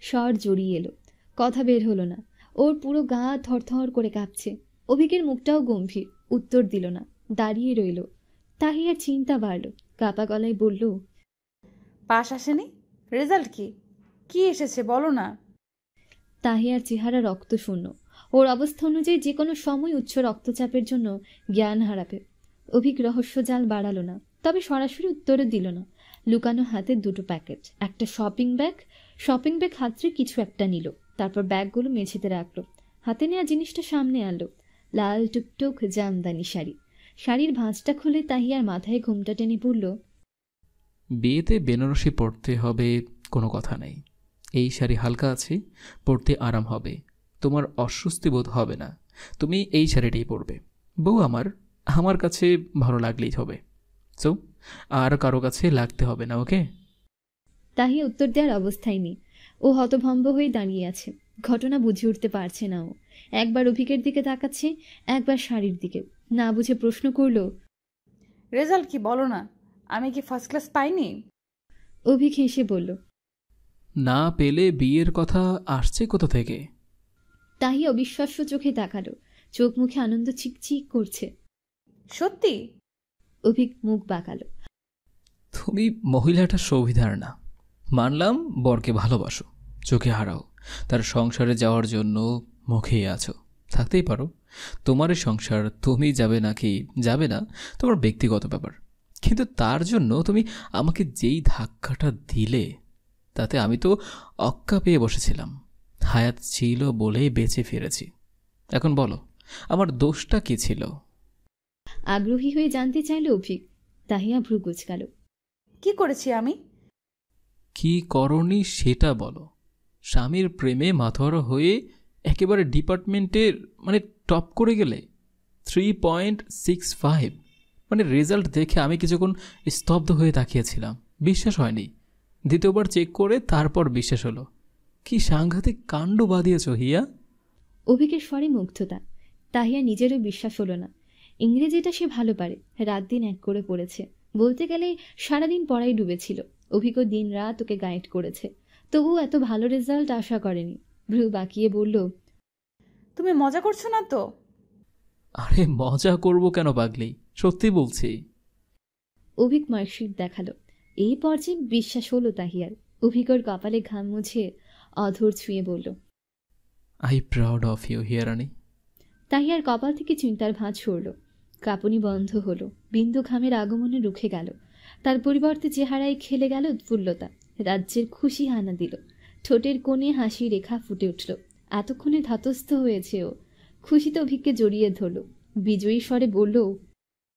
স্বর জড়িয়ে এলো, কথা বের হলো না। ওর পুরো গা থরথর করে কাঁপছে। অভিকের মুখটাও গম্ভীর, উত্তর দিল না, দাঁড়িয়ে রইল। তাহিয়ার চিন্তা বাড়ল, কাপা গলায় বলল, পাস আসেনি? রেজাল্ট কি? কি এসেছে বলো না। তাহিয়ার চেহারা রক্তশূন্য। ওর অবস্থা অনুযায়ী যে কোনো সময় উচ্চ রক্তচাপের জন্য জ্ঞান হারাবে। অভিক রহস্যজাল বাড়ালো না, তবে সরাসরি উত্তরও দিল না। লুকানো হাতে দুটো প্যাকেট, একটা শপিং ব্যাগ হাতড়ে কিছু একটা নিল। তারপর ব্যাগগুলো মেঝেতে রাখলো। হাতে নেওয়া জিনিসটা সামনে আনলো। লাল টুকটুক জামদানি শাড়ি। শাড়ির ভাঁজটা খুলে তাহিয়ার মাথায় ঘুমটা টেনে পড়ল, বিয়েতে বেনারসি পরতে হবে কোনো কথা নেই। এই শাড়ি হালকা আছে, পরতে আরাম হবে, তোমার অস্বস্তি বোধ হবে না। তুমি এই শাড়িটাই পরবে। বউ আমার, আমার কাছে ভালো লাগলেই হবে। সো আর কারো কাছে লাগতে হবে না, ওকে? তাহিয়া উত্তর দেওয়ার অবস্থায় নেই। ও হতভম্ব হয়ে দাঁড়িয়ে আছে। ঘটনা বুঝে উঠতে পারছে না ও। একবার অভিকের দিকে তাকাচ্ছে, একবার শাড়ির দিকে। না বুঝে প্রশ্ন করল, রেজাল্ট কি বলো না। আমি কি ফার্স্ট ক্লাস পাইনি? অভিক হেসে বলল। না পেলে বিয়ের কথা আসছে কোথা থেকে? তাহিয়া অবিশ্বাস্য চোখে তাকালো। চোখ মুখে আনন্দ চিকচিক করছে। সত্যি? অভিক মুখ বাঁকালো। তুমি মহিলাটা সুবিধার না। মানলাম বরকে ভালোবাসো, চোখে হারাও, তার সংসারে যাওয়ার জন্য মুখেই আছো। থাকতেই পারো, তোমারই সংসার, তুমি যাবে নাকি যাবে না তোমার ব্যক্তিগত ব্যাপার। কিন্তু তার জন্য তুমি আমাকে যেই ধাক্কাটা দিলে, তাতে আমি তো অক্কা পেয়ে বসেছিলাম। হায়াত ছিল বলেই বেঁচে ফিরেছি। এখন বলো, আমার দোষটা কি ছিল? আগ্রহী হয়ে জানতে চাইল অভিক। তাহিয়া ভ্রু কুঁচকাল। কি করেছি আমি? কি করনি সেটা বলো। স্বামীর প্রেমে মাথোয়ারা হয়ে একেবারে ডিপার্টমেন্টের টপ করে গেলে। 3.65, রেজাল্ট দেখে আমি কিছুক্ষণ স্তব্ধ হয়ে তাকিয়েছিলাম, বিশ্বাস হয়নি। দ্বিতীয়বার চেক করে তারপর বিশ্বাস হলো। কি সাংঘাতিক কাণ্ড বাঁধিয়েছ হিয়া। অভিকের স্বরে মুগ্ধতা। তাহিয়া নিজেরও বিশ্বাস হলো না। ইংরেজিটা সে ভালো পারে, রাত দিন এক করে পড়েছে। বলতে গেলে সারাদিন পড়াই ডুবেছিল। অভিজ্ঞ দিন রাত ওকে গাইড করেছে, তবুও এত ভালো রেজাল্ট আশা করেনি। ভ্রু বাঁকিয়ে বলল, তুমি মজা করছো না তো? আরে মজা করব কেন পাগলি, সত্যি বলছি। অভিক মার্কশিট দেখালো। এই পর্যায়ে বিশ্বাস হলো তাহিয়ার। অভিকর কপালে ঘাম মুছে অধর ছুঁয়ে বলল, আই প্রাউড অফ ইউ হিয়ারানি। তাহিয়ার কপাল থেকে চিন্তার ভাঁজ সরল। কাঁপুনি বন্ধ হলো। বিন্দু ঘামের আগমনে রুখে গেল। তার পরিবর্তে চেহারায় খেলে গেল উৎফুল্লতা। রাজ্যের খুশি হানা দিল। ঠোঁটের কোণে হাসি রেখা ফুটে উঠল। এতক্ষণে ধাতস্থ হয়েছে ও। খুশিতে অভিককে জড়িয়ে ধরল। বিজয়ী স্বরে বলল,